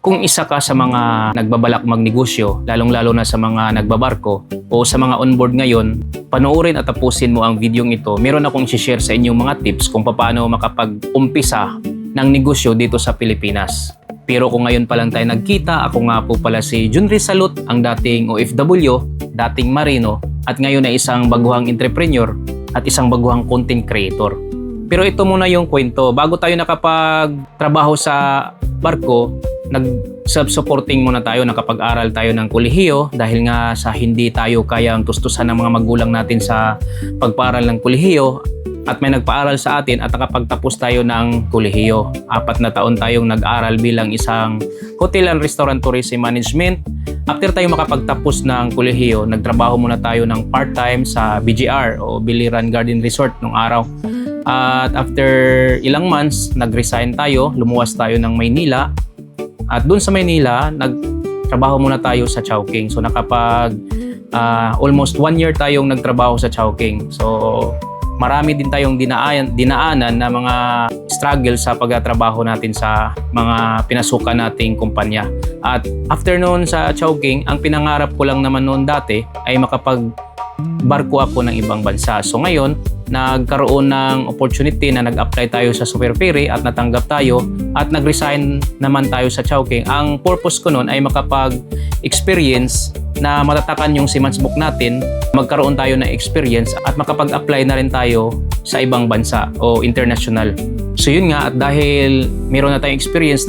Kung isa ka sa mga nagbabalak magnegosyo, lalong-lalo na sa mga nagbabarko o sa mga onboard ngayon, panoorin at tapusin mo ang videong ito. Meron akong i-share sa inyong mga tips kung paano makapag-umpisa ng negosyo dito sa Pilipinas. Pero kung ngayon pa lang tayo nagkita, ako nga po pala si Junry Salud, ang dating OFW, dating Marino, at ngayon ay isang baguhang entrepreneur at isang baguhang content creator. Pero ito muna yung kwento. Bago tayo nakapagtrabaho sa barko, nag-self-supporting muna tayo, nakapag-aral tayo ng kolehiyo dahil nga sa hindi tayo kayang tustusan ng mga magulang natin sa pagpaaral ng kolehiyo at may nagpaaral sa atin at nakapagtapos tayo ng kolehiyo. 4 na taon tayong nag-aral bilang isang Hotel and Restaurant Tourism Management. After tayo makapagtapos ng kolehiyo, nagtrabaho muna tayo ng part-time sa BGR o Biliran Garden Resort nung araw. At after ilang months, nag-resign tayo, lumuwas tayo ng Maynila. At doon sa Maynila, nagtrabaho muna tayo sa Chowking. So almost 1 year tayong nagtrabaho sa Chowking. So marami din tayong dinaanan na mga struggle sa pagtatrabaho natin sa mga pinasukan nating kumpanya. At after noon sa Chowking, ang pinangarap ko lang naman noon dati ay makapag-barko ako ng ibang bansa. So ngayon, nagkaroon ng opportunity na nag-apply tayo sa Super Ferry at natanggap tayo at nag-resign naman tayo sa Chowking. Ang purpose ko noon ay makapag-experience na matatakan yung Seaman's Book natin, magkaroon tayo ng experience at makapag-apply na rin tayo sa ibang bansa o international. So yun nga, at dahil meron na tayong experience,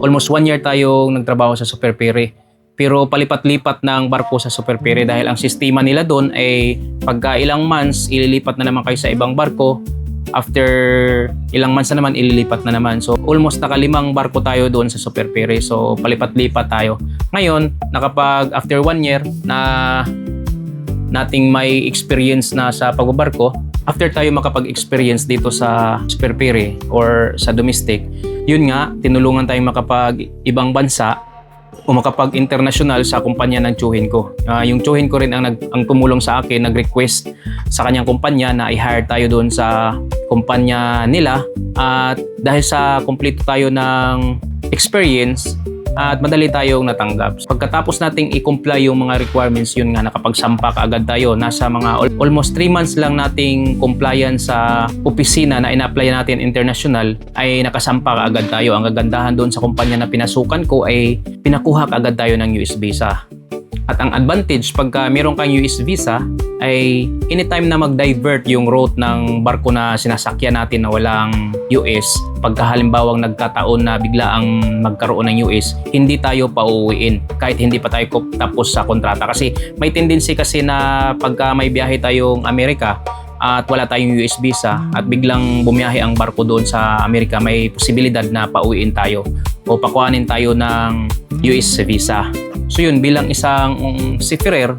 almost 1 year tayong nagtrabaho sa Super Ferry. Pero palipat-lipat ng barko sa Super Ferry dahil ang sistema nila doon ay pagka ilang months, ililipat na naman kayo sa ibang barko. After ilang months na naman, ililipat na naman. So almost naka-5 barko tayo doon sa Super Ferry. So palipat-lipat tayo. Ngayon, after 1 year na nating may experience na sa pagbabarko, after tayo makapag-experience dito sa Super Ferry or sa domestic, yun nga, tinulungan tayong makapag-ibang bansa o makapag-international sa kumpanya ng tsuhin ko. Yung tsuhin ko rin ang tumulong sa akin, nag-request sa kanyang kumpanya na i-hire tayo doon sa kumpanya nila. At dahil sa kompleto tayo ng experience at madali tayong natanggap. Pagkatapos nating i-comply yung mga requirements, yun nga, nakapagsampa kaagad tayo. Nasa mga almost 3 months lang nating compliance sa opisina na ina-apply natin international, ay nakasampa kaagad tayo. Ang kagandahan doon sa kumpanya na pinasukan ko ay pinakuha kaagad tayo ng US visa. At ang advantage pagka meron kang US visa ay anytime na mag-divert yung route ng barko na sinasakyan natin na walang US, pagka halimbawang nagkataon na bigla ang magkaroon ng US, hindi tayo pauuwiin kahit hindi pa tayo tapos sa kontrata. Kasi may tendency kasi na pagka may biyahe tayong Amerika at wala tayong US visa at biglang bumiyahe ang barko doon sa Amerika, may posibilidad na pauwiin tayo o pakuhanin tayo ng US visa. So yun, bilang isang seafarer,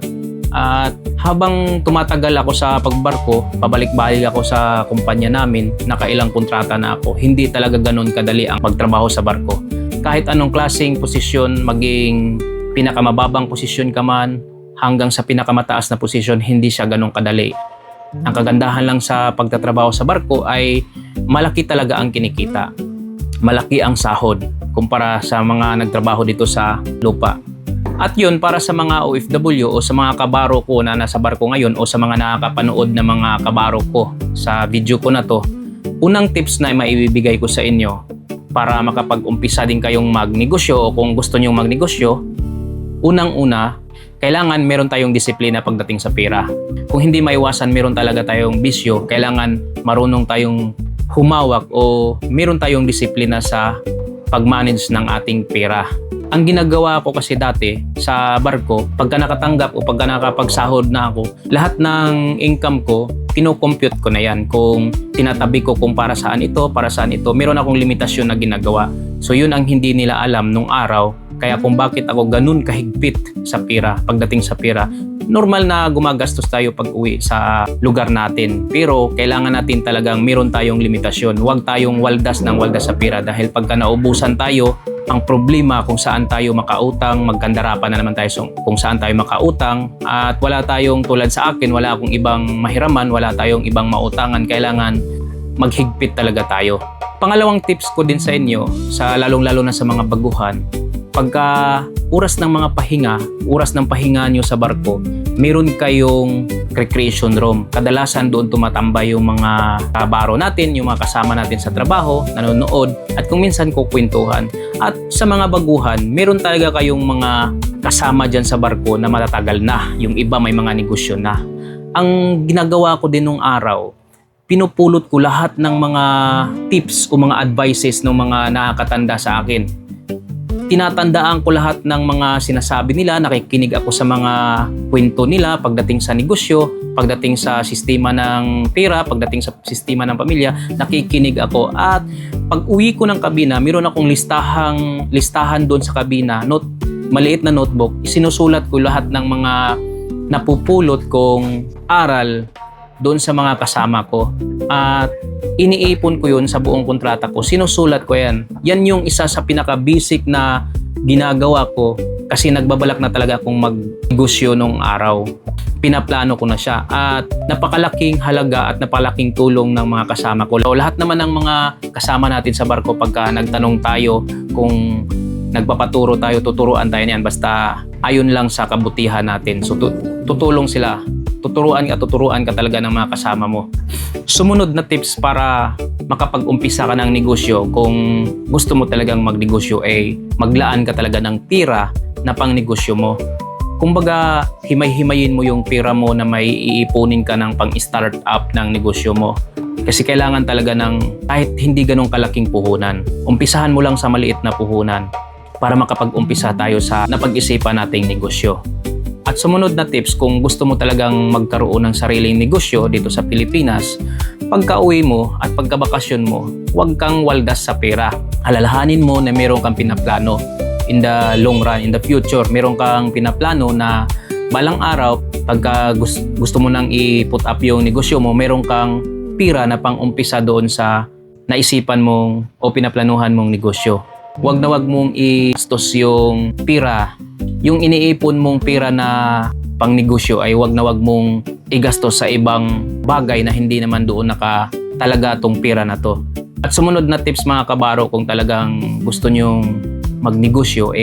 at habang tumatagal ako sa pagbarko, pabalik-balik ako sa kumpanya namin, nakailang kontrata na ako, hindi talaga ganun kadali ang magtrabaho sa barko. Kahit anong klaseng posisyon, maging pinakamababang posisyon ka man, hanggang sa pinakamataas na posisyon, hindi siya ganun kadali. Ang kagandahan lang sa pagtatrabaho sa barko ay malaki talaga ang kinikita. Malaki ang sahod kumpara sa mga nagtrabaho dito sa lupa. At yun, para sa mga OFW o sa mga kabaro ko na nasa barko ngayon o sa mga nakakapanood na mga kabaro ko sa video ko na to, unang tips na maibibigay ko sa inyo para makapag-umpisa din kayong magnegosyo o kung gusto nyong magnegosyo, unang-una, kailangan meron tayong disiplina pagdating sa pera. Kung hindi maiwasan, meron talaga tayong bisyo, kailangan marunong tayong humawak o meron tayong disiplina sa pag-manage ng ating pera. Ang ginagawa ko kasi dati sa barko, pagka nakatanggap o pagka nakapagsahod na ako, lahat ng income ko, kino-compute ko na yan. Kung tinatabi ko kung para saan ito, meron akong limitasyon na ginagawa. So yun ang hindi nila alam nung araw. Kaya kung bakit ako ganun kahigpit sa pera, pagdating sa pera. Normal na gumagastos tayo pag uwi sa lugar natin. Pero kailangan natin talagang meron tayong limitasyon. Huwag tayong waldas ng waldas sa pera dahil pagka naubusan tayo, ang problema kung saan tayo makautang, magkandarapan na naman tayo kung saan tayo makautang at wala tayong tulad sa akin, wala akong ibang mahiraman, wala tayong ibang mautangan, kailangan maghigpit talaga tayo. Pangalawang tips ko din sa inyo, sa lalong-lalo na sa mga baguhan, pagka oras ng mga pahinga, oras ng pahinga nyo sa barko, meron kayong recreation room. Kadalasan doon tumatambay yung mga kabaro natin, yung mga kasama natin sa trabaho, nanonood, at kung minsan kukwentuhan. At sa mga baguhan, meron talaga kayong mga kasama dyan sa barko na matatagal na. Yung iba may mga negosyo na. Ang ginagawa ko din nung araw, pinupulot ko lahat ng mga tips o mga advices ng mga nakakatanda sa akin. Tinatandaan ko lahat ng mga sinasabi nila, nakikinig ako sa mga kwento nila pagdating sa negosyo, pagdating sa sistema ng pera, pagdating sa sistema ng pamilya, nakikinig ako. At pag uwi ko ng kabina, meron akong listahan doon sa kabina, maliit na notebook, sinusulat ko lahat ng mga napupulot kong aral doon sa mga kasama ko. At iniipon ko yun sa buong kontrata ko. Sinusulat ko yan. Yan yung isa sa pinaka-basic na ginagawa ko kasi nagbabalak na talaga akong mag-negosyo nung araw. Pinaplano ko na siya at napakalaking halaga at napakalaking tulong ng mga kasama ko. Lahat naman ng mga kasama natin sa barko pagka nagtanong tayo kung nagpapaturo tayo, tuturuan tayo niyan basta ayon lang sa kabutihan natin. So tutulong sila. Tuturuan ka talaga ng mga kasama mo. Sumunod na tips para makapag-umpisa ka ng negosyo, kung gusto mo talagang magnegosyo ay maglaan ka talaga ng pira na pang negosyo mo. Kumbaga, himay-himayin mo yung pira mo na may iipunin ka ng pang-start up ng negosyo mo. Kasi kailangan talaga ng kahit hindi ganong kalaking puhunan. Umpisahan mo lang sa maliit na puhunan para makapag-umpisa tayo sa napag-isipan nating negosyo. At sumunod na tips, kung gusto mo talagang magkaroon ng sariling negosyo dito sa Pilipinas, pagka-uwi mo at pagkabakasyon mo, huwag kang waldas sa pera. Alalahanin mo na meron kang pinaplano in the long run, in the future. Meron kang pinaplano na balang araw, pagka gusto mo nang i-put up yung negosyo mo, meron kang pira na pang-umpisa doon sa naisipan mong o pinaplanuhan mong negosyo. Huwag na huwag mong i-gastos yung pira. Yung iniipon mong pira na pang negosyo ay wag na wag mong igastos sa ibang bagay na hindi naman doon nakatalaga tong pira na to. At sumunod na tips mga kabaro, kung talagang gusto nyong magnegosyo,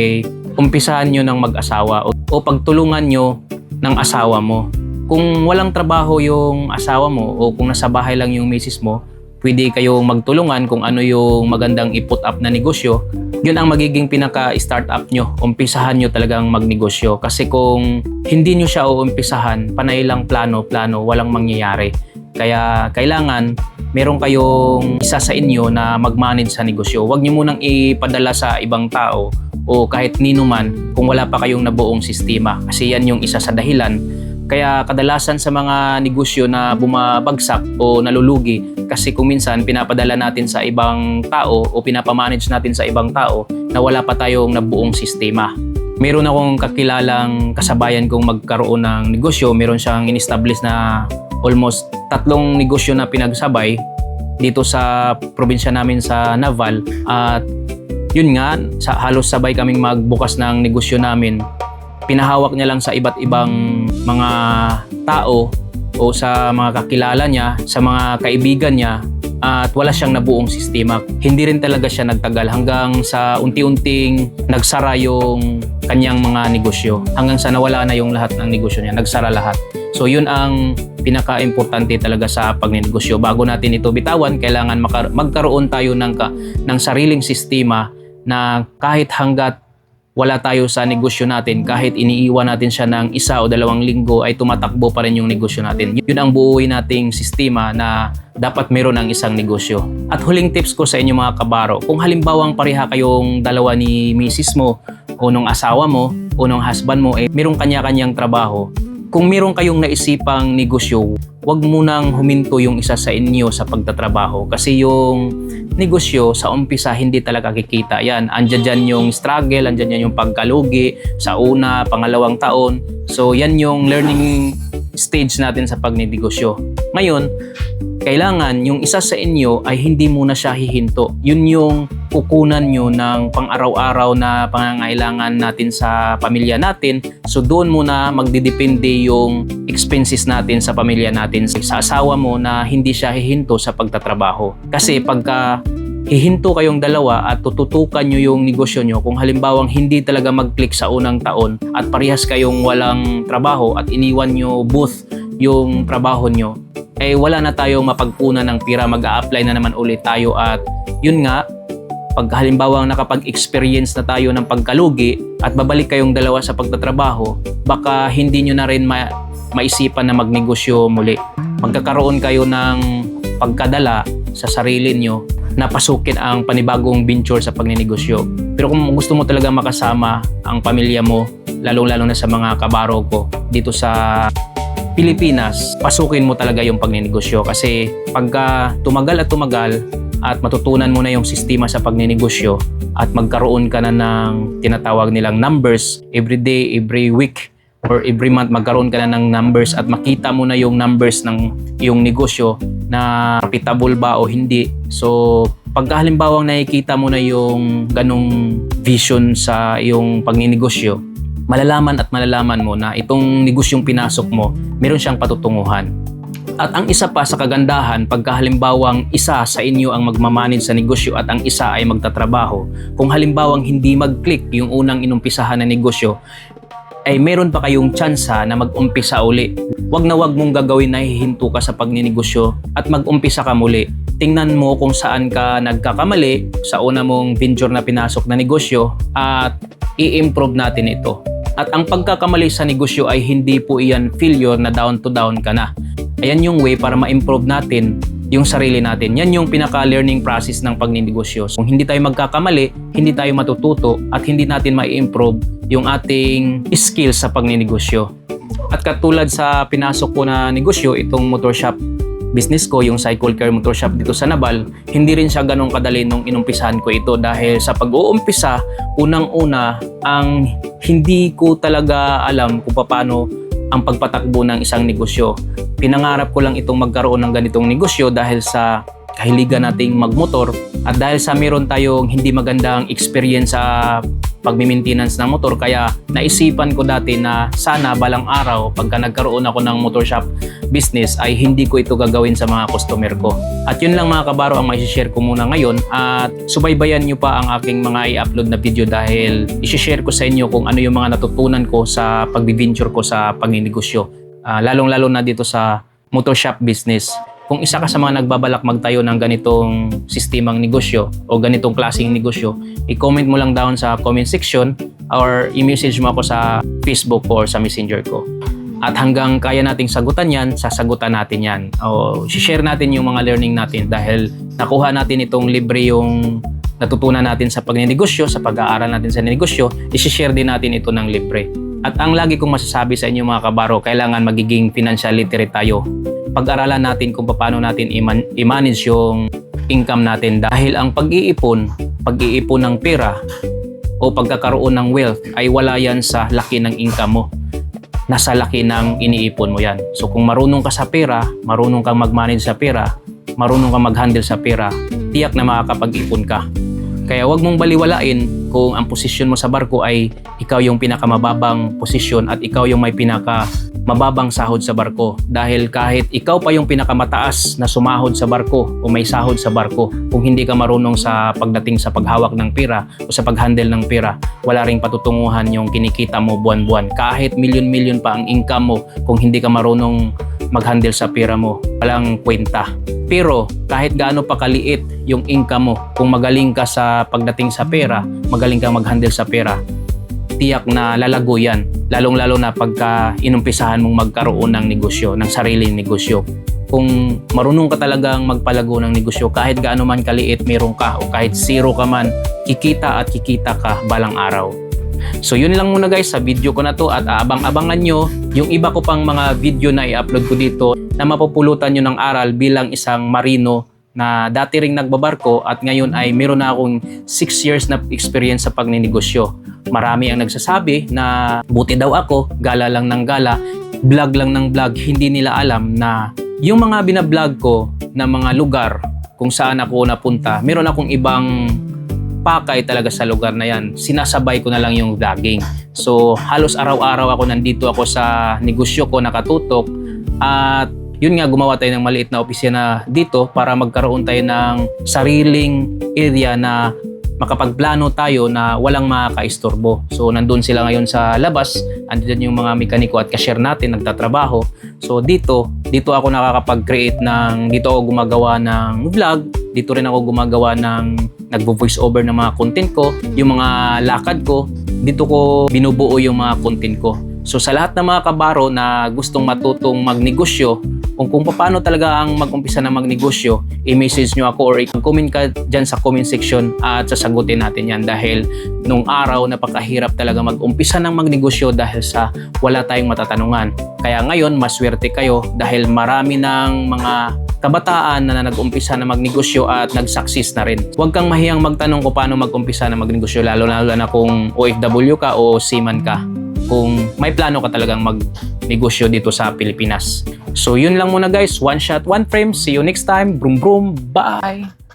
umpisahan nyo ng mag-asawa o pagtulungan nyo ng asawa mo. Kung walang trabaho yung asawa mo o kung nasa bahay lang yung misis mo, pwede kayong magtulungan kung ano yung magandang i-put up na negosyo. Yun ang magiging pinaka-startup nyo. Umpisahan nyo talagang magnegosyo. Kasi kung hindi nyo siya uumpisahan, panay lang plano, walang mangyayari. Kaya kailangan meron kayong isa sa inyo na mag-manage sa negosyo. Huwag nyo munang ipadala sa ibang tao o kahit nino man kung wala pa kayong nabuong sistema. Kasi yan yung isa sa dahilan. Kaya kadalasan sa mga negosyo na bumabagsak o nalulugi, kasi kung minsan pinapadala natin sa ibang tao o pinapamanage natin sa ibang tao na wala pa tayong nabuong sistema. Meron akong kakilalang kasabayan kong magkaroon ng negosyo. Meron siyang in-establish na almost 3 negosyo na pinagsabay dito sa probinsya namin sa Naval. At yun nga, halos sabay kaming magbukas ng negosyo namin. Pinahawak niya lang sa iba't ibang mga tao o sa mga kakilala niya, sa mga kaibigan niya, at wala siyang nabuong sistema. Hindi rin talaga siya nagtagal hanggang sa unti-unting nagsara yung kanyang mga negosyo. Hanggang sa nawala na yung lahat ng negosyo niya, nagsara lahat. So yun ang pinaka-importante talaga sa pagnegosyo. Bago natin ito bitawan, kailangan magkaroon tayo ng sariling sistema na kahit hanggat wala tayo sa negosyo natin, kahit iniiwan natin siya ng 1 o 2 linggo, ay tumatakbo pa rin yung negosyo natin. Yun ang buuin nating sistema na dapat meron ng isang negosyo. At huling tips ko sa inyo mga kabaro, kung halimbawang pareha kayong dalawa ni misis mo o nung asawa mo o nung husband mo, merong kanya-kanyang trabaho. Kung meron kayong naisipang negosyo, huwag munang huminto yung isa sa inyo sa pagtatrabaho. Kasi yung negosyo sa umpisa hindi talaga kikita yan. Andyan dyan yung struggle, andyan dyan yung pagkalugi sa una, pangalawang taon. So yan yung learning stage natin sa pagnegosyo. Ngayon, kailangan yung isa sa inyo ay hindi muna siya hihinto. Yun yung kukunan nyo ng pang-araw-araw na pangangailangan natin sa pamilya natin. So doon muna magdidepende yung expenses natin sa pamilya natin. Sa asawa mo na hindi siya hihinto sa pagtatrabaho. Kasi pagka hihinto kayong dalawa at tututukan nyo yung negosyo nyo kung halimbawang hindi talaga mag-click sa unang taon at parehas kayong walang trabaho at iniwan nyo booth yung trabaho nyo, wala na tayong mapagpunan ng pira, mag-a-apply na naman ulit tayo at yun nga, pag halimbawang nakapag-experience na tayo ng pagkalugi at babalik kayong dalawa sa pagtatrabaho, baka hindi nyo na rin maisipan na magnegosyo muli. Magkakaroon kayo ng pagkadala sa sarili nyo na pasukin ang panibagong venture sa pagninegosyo. Pero kung gusto mo talaga makasama ang pamilya mo, lalong-lalo na sa mga kabaro ko dito sa Pilipinas, pasukin mo talaga yung pagninegosyo kasi pagka tumagal at matutunan mo na yung sistema sa pagninegosyo at magkaroon ka na ng tinatawag nilang numbers every day, every week, or every month magkaroon ka na ng numbers at makita mo na yung numbers ng iyong negosyo na profitable ba o hindi. So, pagka halimbawang nakikita mo na yung ganong vision sa iyong pagninegosyo, malalaman mo na itong negosyong pinasok mo, meron siyang patutunguhan. At ang isa pa sa kagandahan, pagka halimbawang isa sa inyo ang magmamanage sa negosyo at ang isa ay magtatrabaho, kung halimbawang hindi mag-click yung unang inumpisahan na negosyo, meron pa kayong tsansa na mag-umpisa uli. Wag na wag mong gagawin na hihinto ka sa pagninegosyo at mag-umpisa ka muli. Tingnan mo kung saan ka nagkakamali sa una mong venture na pinasok na negosyo at i-improve natin ito. At ang pagkakamali sa negosyo ay hindi po iyan failure na down to down ka na. Ayan yung way para ma-improve natin yung sarili natin. Yan yung pinaka-learning process ng pagninegosyo. Kung hindi tayo magkakamali, hindi tayo matututo at hindi natin ma-improve yung ating skills sa pagninegosyo. At katulad sa pinasok ko na negosyo, itong motor shop business ko, yung Cycle Care Motor Shop dito sa Nabal, hindi rin siya ganong kadali nung inumpisahan ko ito dahil sa pag-uumpisa, unang-una, ang hindi ko talaga alam kung paano ang pagpatakbo ng isang negosyo. Pinangarap ko lang itong magkaroon ng ganitong negosyo dahil sa kahiligan nating magmotor at dahil sa meron tayong hindi magandang experience sa pagmi-maintenance ng motor, kaya naisipan ko dati na sana balang araw pagka nagkaroon ako ng motor shop business ay hindi ko ito gagawin sa mga customer ko. At yun lang mga kabaro ang mai-share ko muna ngayon at subaybayan nyo pa ang aking mga i-upload na video dahil i-share ko sa inyo kung ano yung mga natutunan ko sa pag-venture ko sa pagninegosyo. Lalong-lalo na dito sa motor shop business. Kung isa ka sa mga nagbabalak magtayo ng ganitong sistemang negosyo o ganitong klaseng negosyo, i-comment mo lang down sa comment section or i-message mo ako sa Facebook ko or sa Messenger ko. At hanggang kaya nating sagutan yan, sasagutan natin yan. O share natin yung mga learning natin dahil nakuha natin itong libre yung natutunan natin sa pagninegosyo, sa pag-aaral natin sa negosyo, i-share din natin ito ng libre. At ang lagi kong masasabi sa inyo mga kabaro, kailangan magiging financial literate tayo. Pag-aralan natin kung paano natin i-manage yung income natin dahil ang pag-iipon ng pera o pagkakaroon ng wealth ay wala yan sa laki ng income mo. Nasa laki ng iniipon mo yan. So kung marunong ka sa pera, marunong kang mag-manage sa pera, marunong kang mag-handle sa pera, tiyak na makakapag-ipon ka. Kaya wag mong baliwalain kung ang posisyon mo sa barko ay ikaw yung pinakamababang posisyon at ikaw yung may pinakamababang sahod sa barko. Dahil kahit ikaw pa yung pinakamataas na sumahod sa barko o may sahod sa barko, kung hindi ka marunong sa pagdating sa paghawak ng pera o sa pag-handle ng pera, wala ring patutunguhan yung kinikita mo buwan-buwan. Kahit milyon-milyon pa ang income mo, kung hindi ka marunong mag-handle sa pera mo, walang kwenta. Pero kahit gaano pa kaliit yung income mo, kung magaling ka sa pagdating sa pera, magaling kang mag-handle sa pera, tiyak na lalago yan. Lalong-lalo na pagka inumpisahan mong magkaroon ng negosyo, ng sariling negosyo. Kung marunong ka talagang magpalago ng negosyo, kahit gaano man kaliit meron ka o kahit zero ka man, kikita ka balang araw. So yun lang muna guys sa video ko na to at abang-abangan nyo yung iba ko pang mga video na i-upload ko dito na mapupulutan nyo ng aral bilang isang marino na dati ring nagbabarko at ngayon ay meron na akong 6 years na experience sa pagninegosyo. Marami ang nagsasabi na buti daw ako, gala lang ng gala, vlog lang ng vlog, hindi nila alam na yung mga binablog ko na mga lugar kung saan ako napunta, meron akong ibang pakay talaga sa lugar na yan. Sinasabay ko na lang yung vlogging. So halos araw-araw ako nandito ako sa negosyo ko nakatutok at yun nga, gumawa tayo ng maliit na opisina dito para magkaroon tayo ng sariling area na makapagplano tayo na walang makakaistorbo. So nandun sila ngayon sa labas, andun yung mga mekaniko at cashier natin nagtatrabaho. So dito ako nakakapag-create dito ako gumagawa ng vlog, dito rin ako gumagawa ng nagvo-voice over ng mga content ko, yung mga lakad ko, dito ko binubuo yung mga content ko. So sa lahat ng mga kabaro na gustong matutong magnegosyo, kung paano talaga ang mag-umpisa na magnegosyo, i-message nyo ako or i-comment ka dyan sa comment section at sasagutin natin yan dahil nung araw napakahirap talaga mag-umpisa ng magnegosyo dahil sa wala tayong matatanungan. Kaya ngayon, maswerte kayo dahil marami ng mga kabataan na nag-umpisa na magnegosyo at nag-success na rin. Huwag kang mahiyang magtanong kung paano mag-umpisa na magnegosyo lalo na kung OFW ka o seaman ka. Kung may plano ka talagang magnegosyo dito sa Pilipinas. So yun lang muna guys, one shot, one frame. See you next time. Brum brum. Bye!